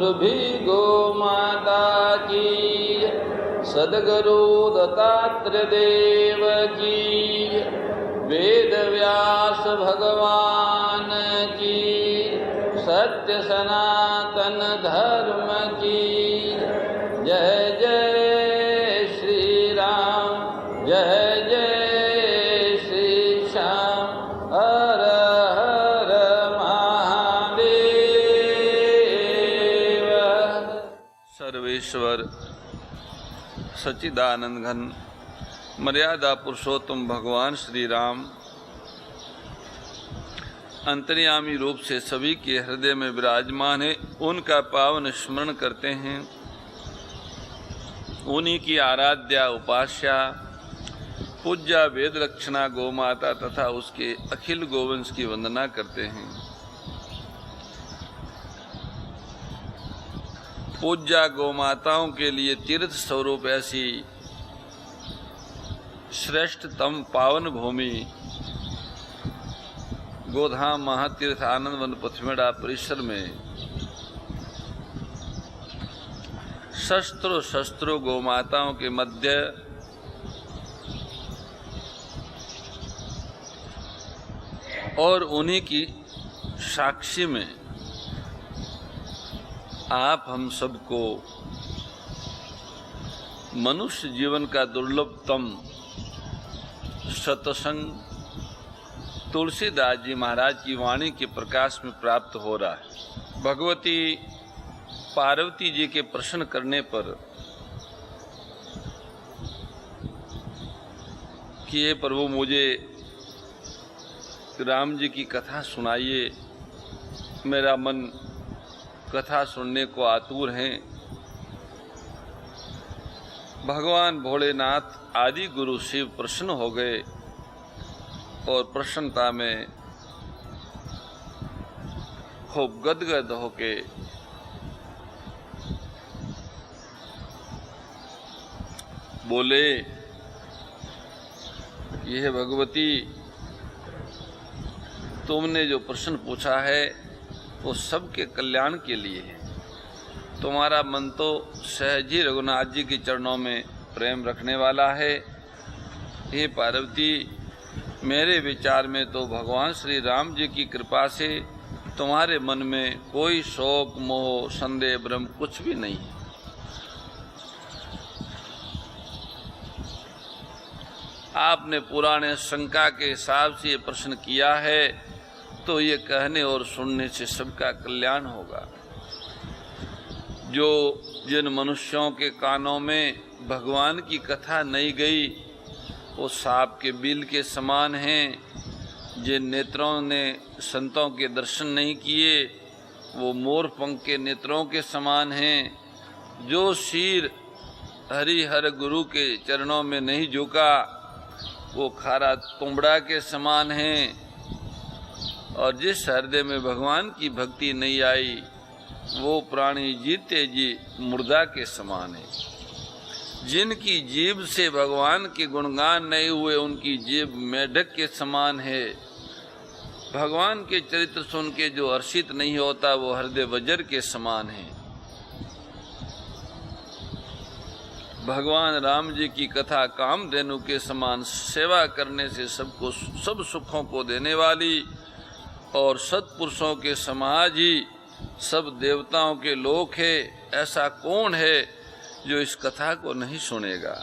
सुरभि गो माता की, सद्गुरु दत्तात्रेय देव की, वेद व्यास भगवान की, सत्य सनातन धर्म की। जय जय श्री राम, जय जय श्री श्याम, हर हर महादेव। सर्वेश्वर सच्चिदानंद घन मर्यादा पुरुषोत्तम भगवान श्री राम अंतर्यामी रूप से सभी के हृदय में विराजमान है। उनका पावन स्मरण करते हैं, उन्हीं की आराध्या उपास्या पूज्या वेद लक्षणा गौ माता तथा उसके अखिल गोवंश की वंदना करते हैं। पूज्या गौ माताओं के लिए तीर्थ स्वरूप ऐसी श्रेष्ठतम पावन भूमि गोधाम महातीर्थ आनंद वन पथमेड़ा परिसर में शस्त्रों गौ माताओं के मध्य और उन्हीं की साक्षी में आप हम सबको मनुष्य जीवन का दुर्लभतम सत्संग तुलसीदास जी महाराज की वाणी के प्रकाश में प्राप्त हो रहा है। भगवती पार्वती जी के प्रश्न करने पर कि ये प्रभु मुझे राम जी की कथा सुनाइए, मेरा मन कथा सुनने को आतुर है। भगवान भोलेनाथ आदि गुरु शिव प्रसन्न हो गए और प्रसन्नता में खूब गदगद होके बोले, यह भगवती तुमने जो प्रश्न पूछा है वो सबके कल्याण के लिए है। तुम्हारा मन तो सहज ही रघुनाथ जी के चरणों में प्रेम रखने वाला है। हे पार्वती, मेरे विचार में तो भगवान श्री राम जी की कृपा से तुम्हारे मन में कोई शोक मोह संदेह भ्रम कुछ भी नहीं है। आपने पुराने शंका के हिसाब से ये प्रश्न किया है तो ये कहने और सुनने से सबका कल्याण होगा। जो जिन मनुष्यों के कानों में भगवान की कथा नहीं गई वो सांप के बिल के समान हैं। जिन नेत्रों ने संतों के दर्शन नहीं किए वो मोर पंख के नेत्रों के समान हैं। जो सिर हरिहर गुरु के चरणों में नहीं झुका वो खारा तुंबड़ा के समान हैं। और जिस हृदय में भगवान की भक्ति नहीं आई वो प्राणी जीते जी मुर्दा के समान है। जिनकी जीभ से भगवान के गुणगान नहीं हुए उनकी जीभ मेढक के समान है। भगवान के चरित्र सुन के जो हर्षित नहीं होता वो हृदय वज्र के समान है। भगवान राम जी की कथा कामधेनु के समान सेवा करने से सबको सब सुखों को देने वाली और सत्पुरुषों के समाज ही सब देवताओं के लोक है। ऐसा कौन है जो इस कथा को नहीं सुनेगा।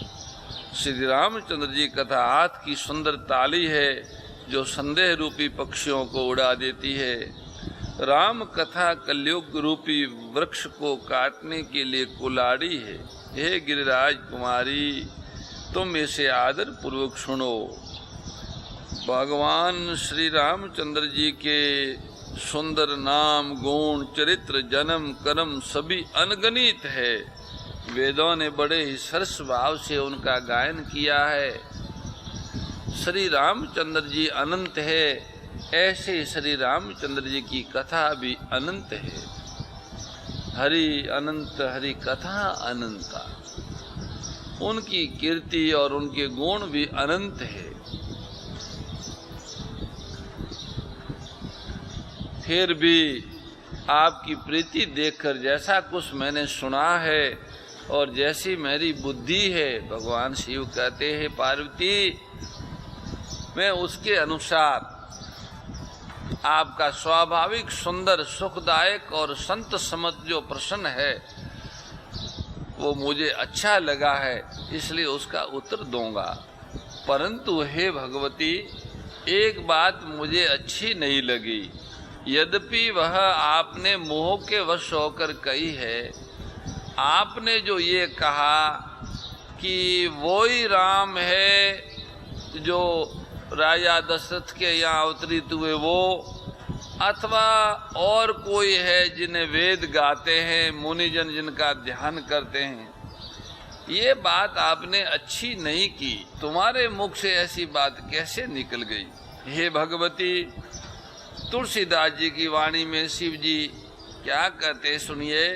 श्री रामचंद्र जी कथा हाथ की सुंदर ताली है जो संदेह रूपी पक्षियों को उड़ा देती है। राम कथा कलयुग रूपी वृक्ष को काटने के लिए कुलाड़ी है। हे गिरिराज कुमारी, तुम इसे आदर पूर्वक सुनो। भगवान श्री रामचंद्र जी के सुंदर नाम गुण चरित्र जन्म कर्म सभी अनगणित है। वेदों ने बड़े ही सरस भाव से उनका गायन किया है। श्री रामचंद्र जी अनंत है, ऐसे श्री रामचंद्र जी की कथा भी अनंत है। हरि अनंत हरि कथा अनंता, उनकी कीर्ति और उनके गुण भी अनंत है। फिर भी आपकी प्रीति देखकर जैसा कुछ मैंने सुना है और जैसी मेरी बुद्धि है, भगवान शिव कहते हैं पार्वती मैं उसके अनुसार आपका स्वाभाविक सुंदर सुखदायक और संत समझ जो प्रश्न है वो मुझे अच्छा लगा है, इसलिए उसका उत्तर दूंगा। परंतु हे भगवती एक बात मुझे अच्छी नहीं लगी, यद्यपि वह आपने मोह के वश होकर कही है। आपने जो ये कहा कि वो ही राम है जो राजा दशरथ के यहाँ अवतरित हुए वो, अथवा और कोई है जिन्हें वेद गाते हैं, मुनिजन जिनका ध्यान करते हैं, ये बात आपने अच्छी नहीं की। तुम्हारे मुख से ऐसी बात कैसे निकल गई? हे भगवती, तुलसीदास जी की वाणी में शिव जी क्या कहते सुनिए।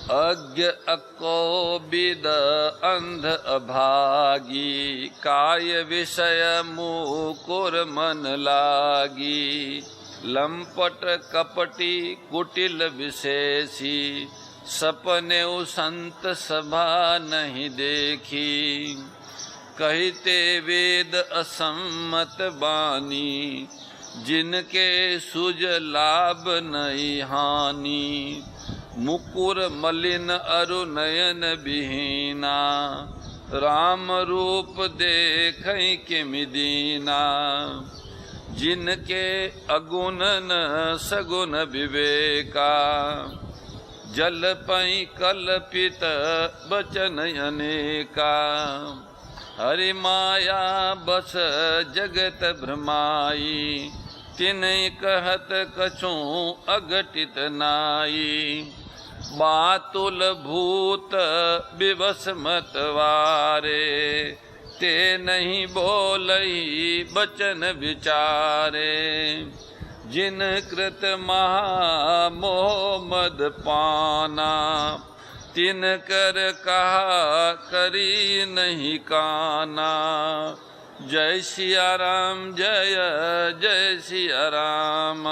अज्ञ अकोबिद अंध अभागी, काय विषय मुकुर मन लागी। लंपट कपटी कुटिल विशेषी, सपने संत सभा नहीं देखी। कहते वेद असम्मत बानी, जिनके सुज लाभ नहीं हानि। मुकुर मलिन अरु नयन विहीना, राम रूप देखै किमि दीना। जिनके अगुण न सगुण विवेका, जल पई कल्पित बचन अनेका। हरि माया बस जगत भ्रमाई, तिन्हि कहत कछु अघटित नाई। बातुल भूत विवश मतवारे, ते नहीं बोलई बचन विचारे। जिन कृत महामोह मद पाना, तिन कर कहा करी नहीं काना। जय सिया राम जय जय सिया राम,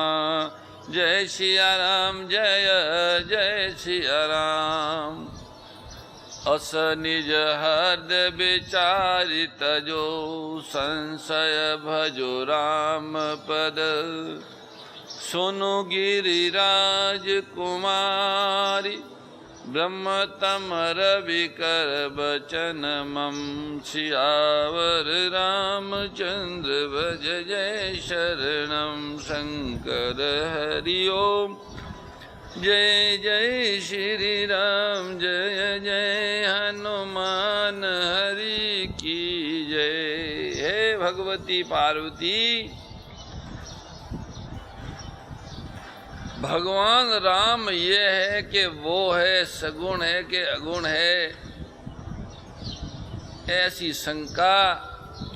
जय सिया राम जय जय सिया राम। अस निज हृदय विचारित जो, संशय भजो राम पद। सुनु गिरिराज कुमारी, ब्रह्म तमर विकर बचन मम। सियावर रामचंद्र भज जय शरणम शंकर हरि ओम। जय जय श्री राम जय जय हनुमान हरि की जय। हे भगवती पार्वती, भगवान राम ये है कि वो है, सगुण है कि अगुण है, ऐसी शंका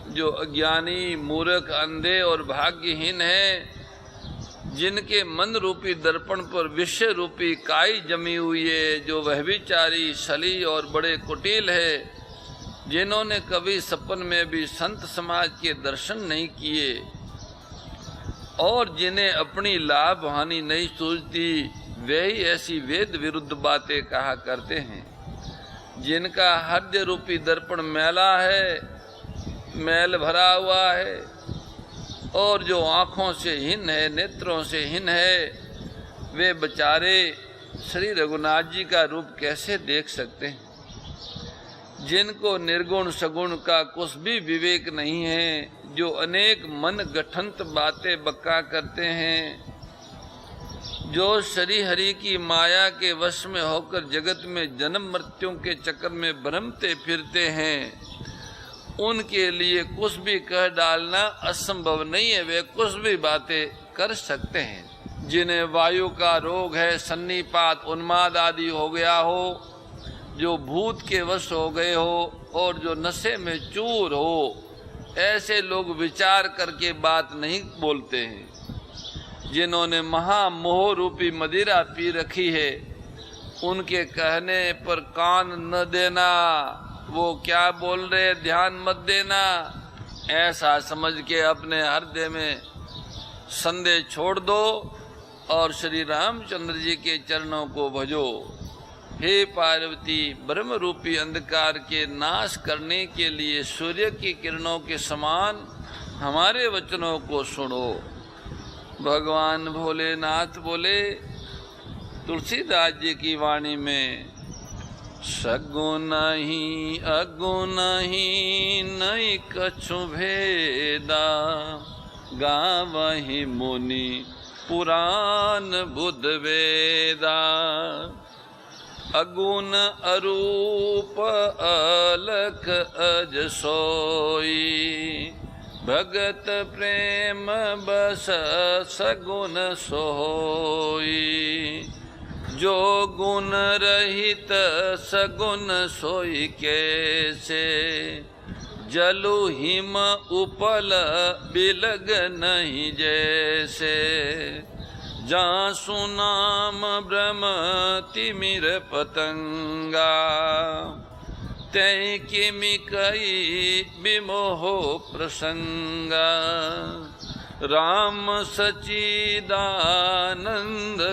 जो अज्ञानी मूर्ख अंधे और भाग्यहीन है, जिनके मन रूपी दर्पण पर विषय रूपी काई जमी हुई है, जो व्यभिचारी छली और बड़े कुटिल है, जिन्होंने कभी सपन में भी संत समाज के दर्शन नहीं किए और जिन्हें अपनी लाभ हानि नहीं सूझती, वे ही ऐसी वेद विरुद्ध बातें कहा करते हैं। जिनका हृदय रूपी दर्पण मैला है, मैल भरा हुआ है, और जो आँखों से हीन है, नेत्रों से हीन है, वे बेचारे श्री रघुनाथ जी का रूप कैसे देख सकते हैं? जिनको निर्गुण सगुण का कुछ भी विवेक नहीं है, जो अनेक मन गठंत बातें बक्का करते हैं, जो श्री हरि की माया के वश में होकर जगत में जन्म मृत्यु के चक्कर में भ्रमते फिरते हैं, उनके लिए कुछ भी कह डालना असंभव नहीं है। वे कुछ भी बातें कर सकते हैं। जिन्हें वायु का रोग है, सन्नीपात उन्माद आदि हो गया हो, जो भूत के वश हो गए हो और जो नशे में चूर हो, ऐसे लोग विचार करके बात नहीं बोलते हैं। जिन्होंने महामोह रूपी मदिरा पी रखी है, उनके कहने पर कान न देना, वो क्या बोल रहे ध्यान मत देना, ऐसा समझ के अपने हृदय में संदेह छोड़ दो और श्री रामचंद्र जी के चरणों को भजो। हे पार्वती, ब्रह्म रूपी अंधकार के नाश करने के लिए सूर्य की किरणों के समान हमारे वचनों को सुनो। भगवान भोलेनाथ बोले तुलसीदास जी की वाणी में, सगुन ही अगुन ही नहीं कछु भेदा, गावहि मुनि पुराण बुध वेदा। अगुण अरूप अलख अज सोई, भगत प्रेम बस सगुण सोई। जो गुण रहित सगुण सोई कैसे, जलु हिम उपल बिलग नहीं जैसे। जासु नाम ब्रह्म तिमिर पतंगा, तै किमि कई विमोह प्रसंगा। राम सच्चिदानंद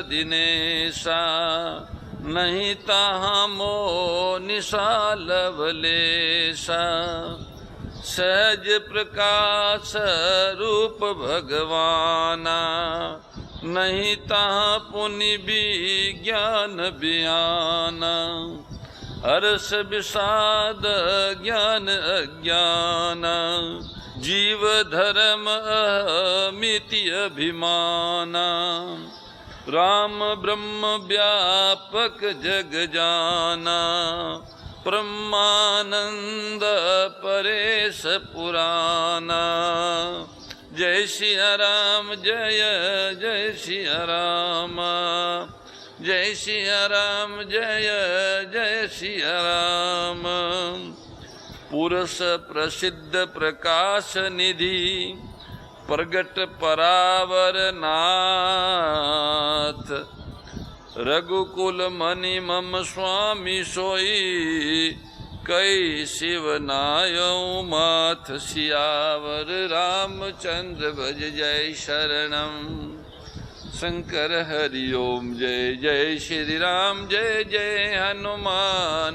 दिनेशा, नहीं ताहा मोह निशा लवलेशा। सहज प्रकाश रूप भगवाना, नहीं ताहा पुनि विज्ञान बयाना। हर्ष विषाद ज्ञान अज्ञाना, जीव धर्म अहमिति अभिमाना। राम ब्रह्म व्यापक जग जाना, ब्रह्मानंद परेश पुराना। जय सिया राम जय जय सिया राम, जय सिया राम जय जय सिया राम। पुरुष प्रसिद्ध प्रकाश निधि, प्रगट परावर नाथ। रघुकुल मणि मम स्वामी सोई, कई शिव नायौ माथ। सियावर रामचंद्र भज जय शरणम। शंकर हरि ओम जय जय श्री राम जय जय हनुमान।